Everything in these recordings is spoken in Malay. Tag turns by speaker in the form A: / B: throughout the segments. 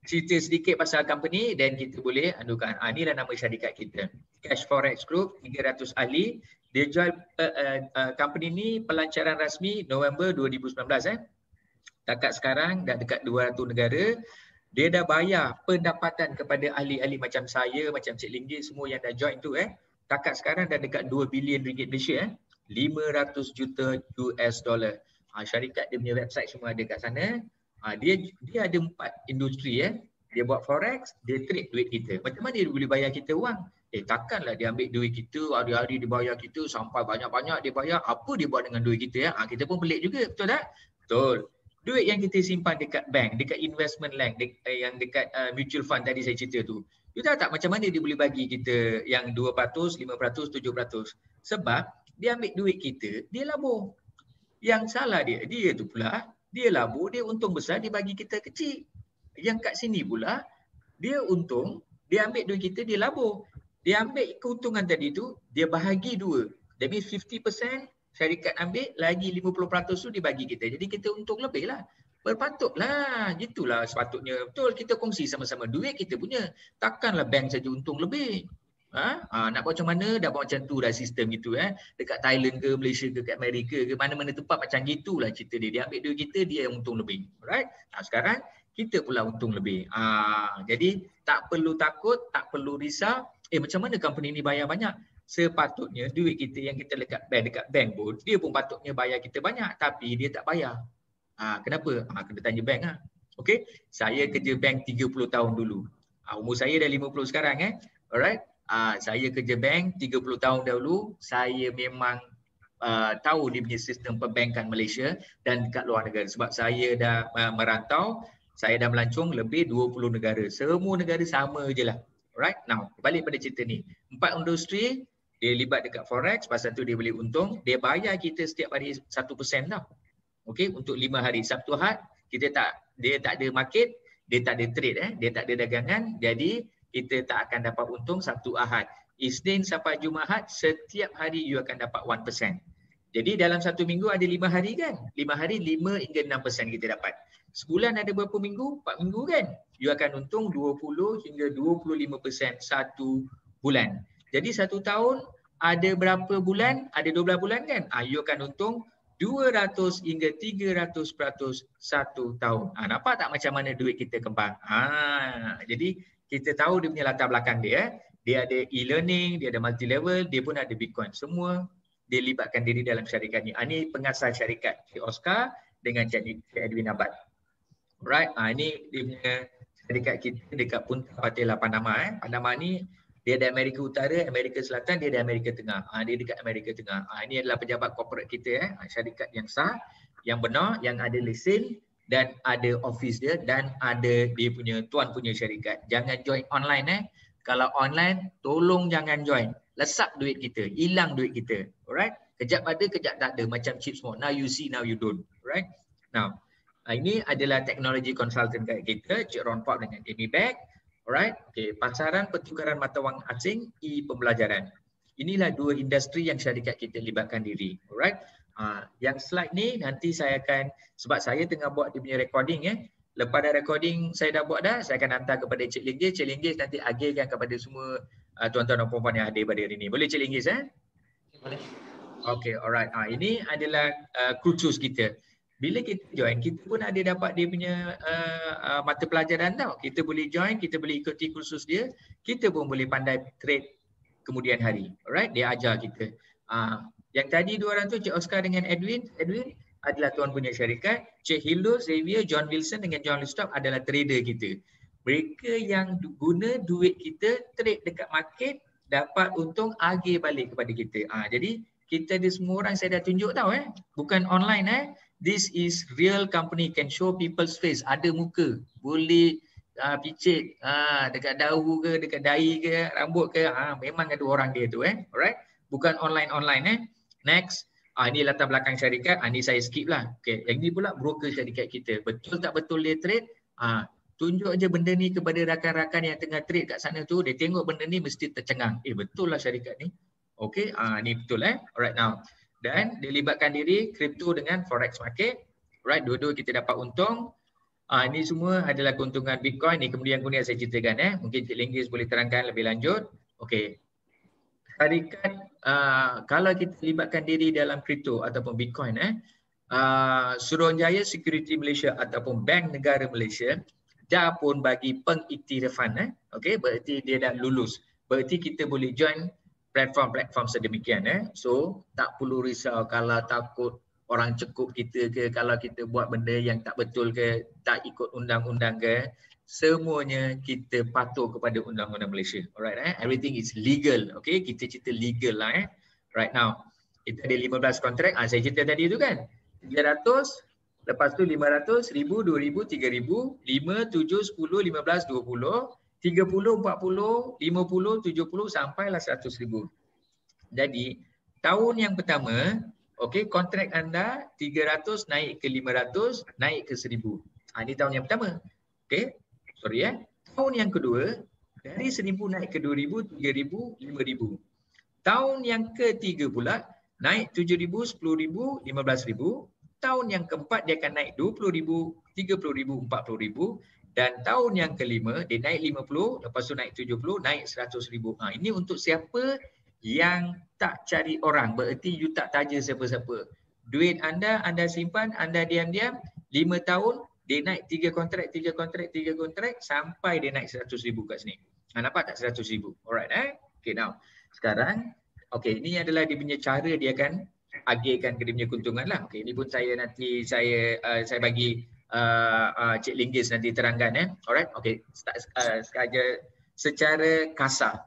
A: cerita sedikit pasal company dan kita boleh anukan. Inilah nama syarikat kita. Cash Forex Group, 300 ahli. Dia jual company ni pelancaran rasmi November 2019. Takat sekarang dah dekat 200 negara. Dia dah bayar pendapatan kepada ahli-ahli macam saya, macam Cik Linggit, semua yang dah join tu. Takat sekarang dah dekat 2 bilion ringgit Malaysia. 500 juta US dollar. Syarikat dia punya website semua ada kat sana. Dia ada 4 industri. Dia buat forex, dia trade duit kita. Macam mana dia boleh bayar kita wang? Takkanlah dia ambil duit kita, hari-hari dia bayar kita sampai banyak-banyak dia bayar. Apa dia buat dengan duit kita? Kita pun pelik juga, betul tak? Betul. Duit yang kita simpan dekat bank, dekat investment bank, yang dekat mutual fund tadi saya cerita tu. You tahu tak macam mana dia boleh bagi kita yang 2%, 5%, 7%? Sebab dia ambil duit kita, dia labur. Yang salah dia tu pula, dia labur, dia untung besar, dia bagi kita kecil. Yang kat sini pula, dia untung, dia ambil duit kita, dia labur. Dia ambil keuntungan tadi tu, dia bahagi 2. That means 50% syarikat ambil, lagi 50% tu dia bagi kita. Jadi kita untung lebih lah. Berpatutlah, gitulah sepatutnya. Betul, kita kongsi sama-sama. Duit kita punya. Takkanlah bank saja untung lebih. Nak buat macam mana, dah buat macam tu dah sistem gitu. Dekat Thailand ke, Malaysia ke, kat Amerika ke, mana-mana tempat macam gitulah cerita dia. Dia ambil duit kita, dia untung lebih. Alright? Sekarang, kita pula untung lebih. Jadi, tak perlu takut, tak perlu risau. Macam mana company ni bayar banyak? Sepatutnya duit kita yang kita dekat bank pun, dia pun patutnya bayar kita banyak, tapi dia tak bayar. Kenapa? Kena tanya bank lah. Okey, saya kerja bank 30 tahun dulu. Umur saya dah 50 sekarang. Alright. Saya kerja bank 30 tahun dahulu. Saya memang tahu dia punya sistem perbankan Malaysia dan dekat luar negara. Sebab saya dah merantau, saya dah melancong lebih 20 negara. Semua negara sama je lah. Alright. Now, balik pada cerita ni. 4 industri, dia libat dekat forex, pasal tu dia boleh untung. Dia bayar kita setiap hari 1% tau. Okey, untuk 5 hari. Sabtu Ahad, dia tak ada market, dia tak ada trade, dia tak ada dagangan. Jadi, kita tak akan dapat untung Sabtu Ahad. Isnin sampai Jumaat, setiap hari you akan dapat 1%. Jadi, dalam satu minggu ada 5 hari kan? 5 hari, 5 hingga 6% kita dapat. Sebulan ada berapa minggu? 4 minggu kan? You akan untung 20 hingga 25% satu bulan. Jadi satu tahun ada berapa bulan? Ada 12 bulan kan? You akan untung 200 hingga 300% satu tahun. Nampak tak macam mana duit kita kembang? Jadi kita tahu dia punya latar belakang dia. Dia ada e-learning, dia ada multi-level, dia pun ada Bitcoin. Semua dia libatkan diri dalam syarikat ni. Ini pengasas syarikat Cik Oscar dengan Cik Edwin Abad. Right, ini dia punya syarikat kita dekat Punta Patela Panama. Panama ni dia ada Amerika Utara, Amerika Selatan, dia ada Amerika Tengah. Dia dekat Amerika Tengah. Ini adalah pejabat corporate kita, syarikat yang sah, yang benar, yang ada lesen dan ada office dia dan ada dia punya tuan punya syarikat. Jangan join online. Kalau online, tolong jangan join. Lesap duit kita, hilang duit kita. Alright? Kejap ada, kejap tak ada. Macam chip semua. Now you see, now you don't. Right? Now, ini adalah teknologi konsultan kat kita, Cik Ron Pop dengan Amy Beck. Alright, okay. Pasaran pertukaran mata wang asing, e-pembelajaran. Inilah dua industri yang syarikat kita libatkan diri. Alright, yang slide ni nanti saya akan, sebab saya tengah buat dia punya recording. Lepas dah recording saya dah buat dah, saya akan hantar kepada Cik Linggis. Cik Linggis nanti agihkan kepada semua tuan-tuan dan puan-puan yang hadir pada hari ini. Boleh Cik Linggis?
B: Boleh.
A: Okay, alright. Ini adalah kursus kita. Bila kita join, kita pun ada dapat dia punya mata pelajaran tau. Kita boleh join, kita boleh ikuti kursus dia. Kita pun boleh pandai trade kemudian hari. Alright, dia ajar kita. Yang tadi dua orang tu, Cik Oscar dengan Edwin. Edwin adalah tuan punya syarikat. Cik Hildo, Xavier, John Wilson dengan John Listop adalah trader kita. Mereka yang guna duit kita trade dekat market, dapat untung agih balik kepada kita. Jadi kita ada semua orang saya dah tunjuk tau. Bukan online. This is real company, can show people's face. Ada muka, boleh picit dekat dahu ke, dekat dahi ke, rambut ke, memang ada orang dia tu. Alright, bukan online. Next, ini latar belakang syarikat. Ini saya skip lah. Okay. Yang ni pula broker syarikat kita. Betul tak betul dia trade? Tunjuk je benda ni kepada rakan-rakan yang tengah trade kat sana tu. Dia tengok benda ni mesti tercengang. Betul lah syarikat ni. Okay, ni betul. Alright, now. Dan dilibatkan diri kripto dengan forex market. Right, dua-dua kita dapat untung. Ini semua adalah keuntungan Bitcoin ni, kemudian saya ceritakan. Mungkin Cik Linggis boleh terangkan lebih lanjut. Okey. Syarikat kalau kita libatkan diri dalam kripto ataupun Bitcoin, Suruhanjaya Security Malaysia ataupun Bank Negara Malaysia dah pun bagi pengiktirafan. Okey, berarti dia dah lulus. Berarti kita boleh join platform-platform sedemikian. So tak perlu risau kalau takut orang cekup kita ke, kalau kita buat benda yang tak betul ke, tak ikut undang-undang ke. Semuanya kita patuh kepada undang-undang Malaysia. Alright, everything is legal. Okay, kita cerita legal lah. Right now, kita ada 15 kontrak. Saya cerita tadi tu kan. 300, lepas tu 500, 1000, 2000, 3000, 5, 7, 10, 15, 20, 30, 40, 50, 70 sampailah 100,000. Jadi, tahun yang pertama, okey, kontrak anda 300 naik ke 500, naik ke 1000. Ini tahun yang pertama. Okey, sorry Tahun yang kedua, dari 1000 naik ke 2000, 3000, 5000. Tahun yang ketiga pula, naik 7,000, 10,000, 15,000. Tahun yang keempat dia akan naik 20,000, 30,000, 40,000. Dan tahun yang kelima dia naik 50, lepas tu naik 70, naik 100,000. Ini untuk siapa yang tak cari orang, bererti you tak taja siapa-siapa. Duit anda simpan, anda diam-diam 5 tahun, dia naik 3 kontrak sampai dia naik 100,000 kat sini. Nampak tak 100,000? Alright Okay, now sekarang ini adalah dia punya cara dia akan agihkan ke dia punya keuntungan lah. Ini pun saya nanti saya bagi Cik Linggis nanti terangkan. Alright, sekadar secara kasar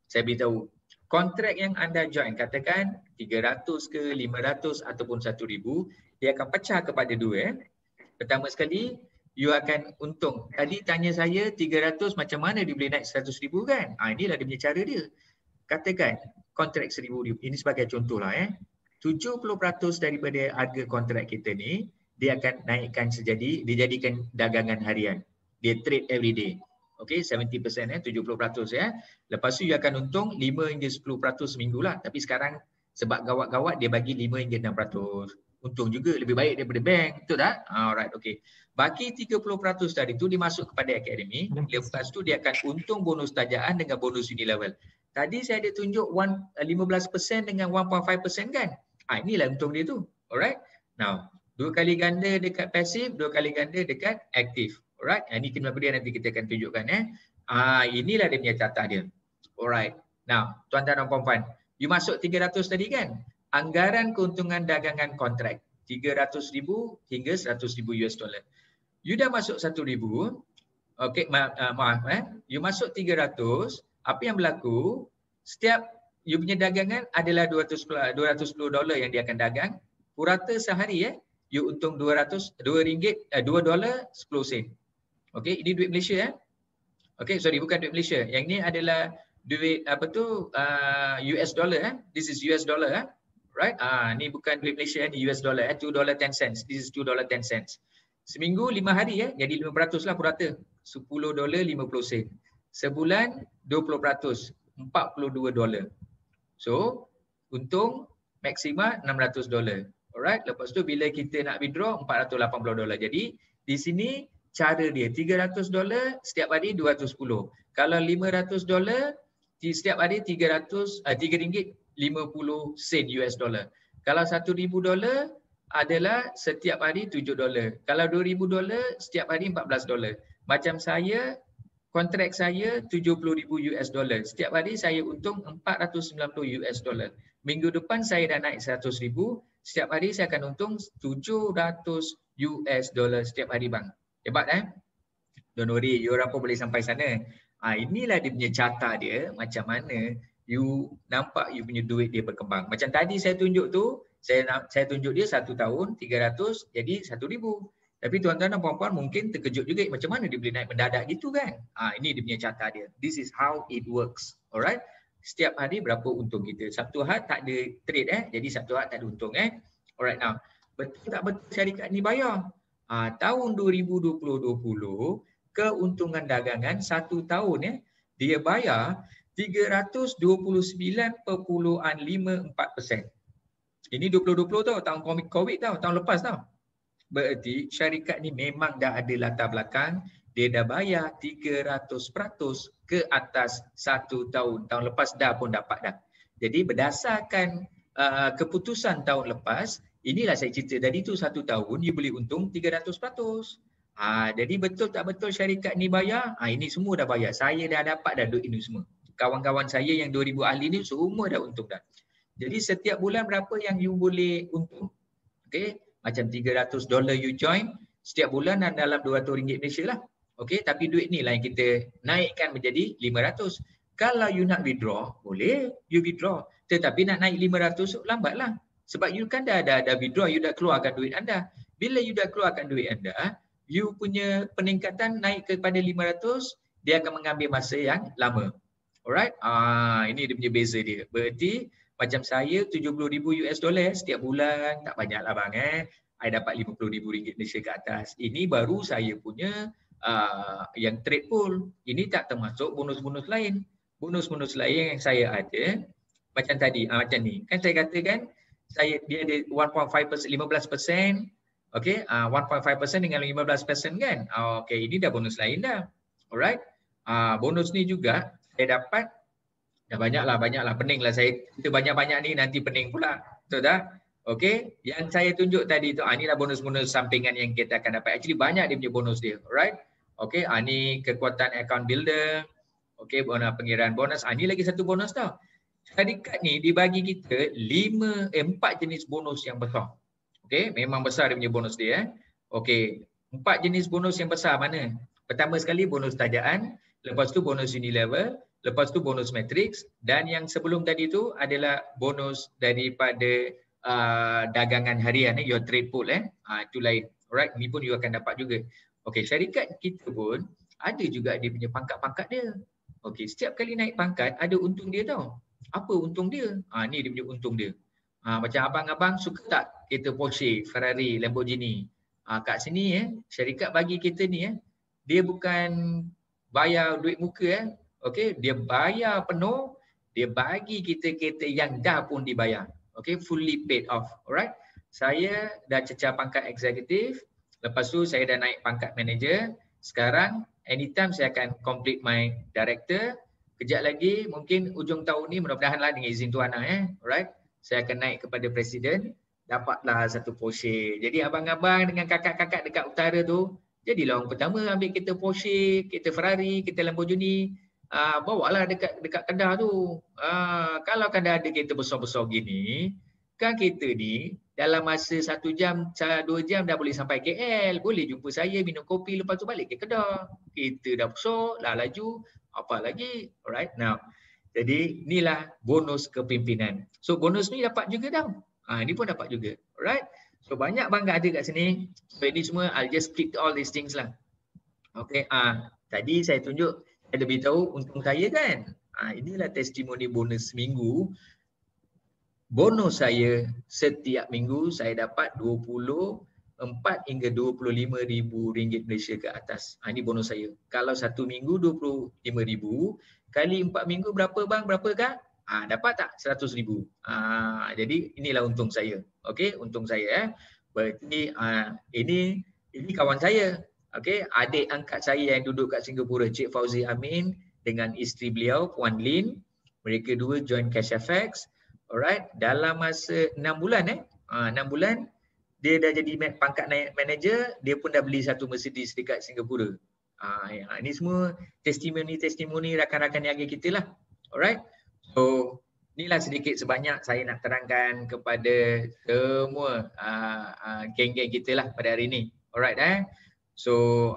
A: saya beritahu kontrak yang anda join, katakan 300 ke 500 ataupun 1,000, dia akan pecah kepada dua. Pertama sekali, you akan untung. Tadi tanya saya 300 macam mana dia boleh naik 100,000 kan? Inilah dia punya cara dia. Katakan kontrak 1,000, ini sebagai contoh lah 70% daripada harga kontrak kita ni, dia akan naikkan dijadikan dagangan harian. Dia trade every day. Okey, 70%, 70%. Lepas tu you akan untung 5 hingga 10% seminggu lah. Tapi sekarang sebab gawat-gawat dia bagi 5 hingga 6%. Untung juga, lebih baik daripada bank. Betul tak? Alright, okey. Baki 30% tadi tu dia masuk kepada akademi. Lepas tu dia akan untung bonus tajaan dengan bonus unilevel. Tadi saya ada tunjuk 15% dengan 1.5% kan? Inilah untung dia tu. Alright. Now, 2 kali ganda dekat pasif, 2 kali ganda dekat aktif. Alright. Ini kemudian nanti kita akan tunjukkan. Inilah dia punya catah dia. Alright. Now, tuan-tuan dan puan-puan, you masuk 300 tadi kan? Anggaran keuntungan dagangan kontrak 300,000 hingga 100,000 US dollar. You dah masuk 1,000. Okey, maaf You masuk 300, apa yang berlaku? Setiap you punya dagangan adalah $210 yang dia akan dagang. Purata sehari you untung $2 10 sen. Okey, ini duit Malaysia Okey, sorry, bukan duit Malaysia. Yang ni adalah duit US dollar This is US dollar right? Ni bukan duit Malaysia ni US dollar $2.10. This is $2.10. Seminggu 5 hari jadi 5% lah purata. $10.50. Sebulan 20%, $42. So, untung maksima $600. Alright, lepas tu bila kita nak withdraw $480. Jadi di sini cara dia $300 setiap hari 210. Kalau $500 setiap hari $3.50 US dollar. Kalau $1,000 adalah setiap hari $7. Kalau $2,000 setiap hari $14. Macam saya, kontrak saya 70,000 US dollar. Setiap hari saya untung 490 US dollar. Minggu depan saya dah naik 100,000. Setiap hari saya akan untung 700 US dollar setiap hari bang. Hebat Don't worry, you orang pun boleh sampai sana. Inilah dia punya carta dia, macam mana you nampak you punya duit dia berkembang. Macam tadi saya tunjuk tu, saya tunjuk dia 1 tahun 300 jadi 1,000. Tapi tuan-tuan dan puan-puan mungkin terkejut juga macam mana dia boleh naik mendadak gitu kan. Ini dia punya carta dia. This is how it works. Alright. Setiap hari berapa untung kita. Sabtu Ahad tak ada trade jadi Sabtu Ahad tak ada untung Alright, now betul tak betul syarikat ni bayar? Tahun 2020 keuntungan dagangan 1 tahun dia bayar 329.54%. Ini 2020 tau, tahun COVID tau, tahun lepas tau. Berarti syarikat ni memang dah ada latar belakang, dia dah bayar 300% ke atas 1 tahun. Tahun lepas dah pun dapat dah. Jadi berdasarkan keputusan tahun lepas, inilah saya cerita tadi tu 1 tahun you boleh untung 300%. Jadi betul tak betul syarikat ni bayar? Ini semua dah bayar. Saya dah dapat dah duit ini semua. Kawan-kawan saya yang 2000 ahli ni semua dah untung dah. Jadi setiap bulan berapa yang you boleh untung? Okay, macam $300 you join, setiap bulan dalam RM200 Malaysia lah. Okay, tapi duit ni lah yang kita naikkan menjadi 500. Kalau you nak withdraw, boleh you withdraw. Tetapi nak naik 500 lambatlah. Sebab you kan dah withdraw, you dah keluarkan duit anda. Bila you dah keluarkan duit anda, you punya peningkatan naik kepada 500, dia akan mengambil masa yang lama. Alright? Ini dia punya beza dia. Berarti macam saya $70,000 setiap bulan, tak banyak lah bang I dapat RM50,000 Malaysia ke atas. Ini baru saya punya yang trade pool. Ini tak termasuk bonus-bonus lain. Bonus-bonus lain yang saya ada macam tadi, macam ni. Kan saya katakan dia ada 1.5%, 15%. Okay, 1.5% dengan 15% kan. Okay, ini dah bonus lain dah. Alright. Bonus ni juga saya dapat dah banyaklah peninglah saya. Kita banyak-banyak ni nanti pening pula. Betul tak? Okey, yang saya tunjuk tadi tu inilah bonus-bonus sampingan yang kita akan dapat. Actually banyak dia punya bonus dia. Alright? Okey, ni kekuatan account builder. Okey, bonus pengiraan bonus. Ni lagi satu bonus tau. Syarikat ni dibagi kita 4 jenis bonus yang besar. Okey, memang besar dia punya bonus dia. Okey, 4 jenis bonus yang besar mana? Pertama sekali bonus tajaan, lepas tu bonus Unilever, lepas tu bonus matrix, dan yang sebelum tadi tu adalah bonus daripada dagangan harian, your trade pool itu lain. Alright, ni pun you akan dapat juga. Okey, syarikat kita pun ada juga dia punya pangkat-pangkat dia. Okey, setiap kali naik pangkat ada untung dia tau. Apa untung dia? Ni dia punya untung dia. Macam abang-abang suka tak kereta Porsche, Ferrari, Lamborghini? Kat sini syarikat bagi kita ni dia bukan bayar duit muka okey, dia bayar penuh, dia bagi kita kereta yang dah pun dibayar. Okey, fully paid off. Alright. Saya dah cecah pangkat eksekutif, lepas tu saya dah naik pangkat manager. Sekarang anytime saya akan complete my director. Kejap lagi mungkin ujung tahun ni mudah-mudahanlah dengan izin tuan alright. Saya akan naik kepada presiden, dapatlah satu Porsche. Jadi abang-abang dengan kakak-kakak dekat utara tu, jadilah orang pertama ambil kereta Porsche, kereta Ferrari, kereta Lamborghini. Bawalah dekat Kedah tu. Kalau Kedah ada kereta besar-besar gini, kan kereta ni dalam masa 1 jam, 2 jam dah boleh sampai KL. Boleh jumpa saya, minum kopi, lepas tu balik ke Kedah. Kereta dah besar, dah laju, apa lagi. Alright, now. Jadi inilah bonus kepimpinan. So bonus ni dapat juga tau. Ni pun dapat juga. Alright. So banyak bangga ada kat sini. So ini semua I'll just click all these things lah. Okay. Tadi saya tunjuk, saya lebih tahu untung saya kan. Inilah testimoni bonus seminggu. Bonus saya setiap minggu saya dapat 24 hingga 25 ribu ringgit Malaysia ke atas. Ini bonus saya. Kalau satu minggu 25 ribu, kali 4 minggu berapa bang? Berapa kak? Dapat tak? 100 ribu. Jadi inilah untung saya. Okey, untung saya. Berarti ini kawan saya. Okey, adik angkat saya yang duduk kat Singapura, Cik Fauzi Amin dengan isteri beliau Puan Lin. Mereka dua join CashFX. Alright, dalam masa 6 bulan 6 bulan dia dah jadi pangkat manager, dia pun dah beli satu Mercedes dekat Singapura. Ini semua testimoni rakan-rakan niaga kita lah. Alright. So, inilah sedikit sebanyak saya nak terangkan kepada semua geng-geng kita lah pada hari ini. Alright So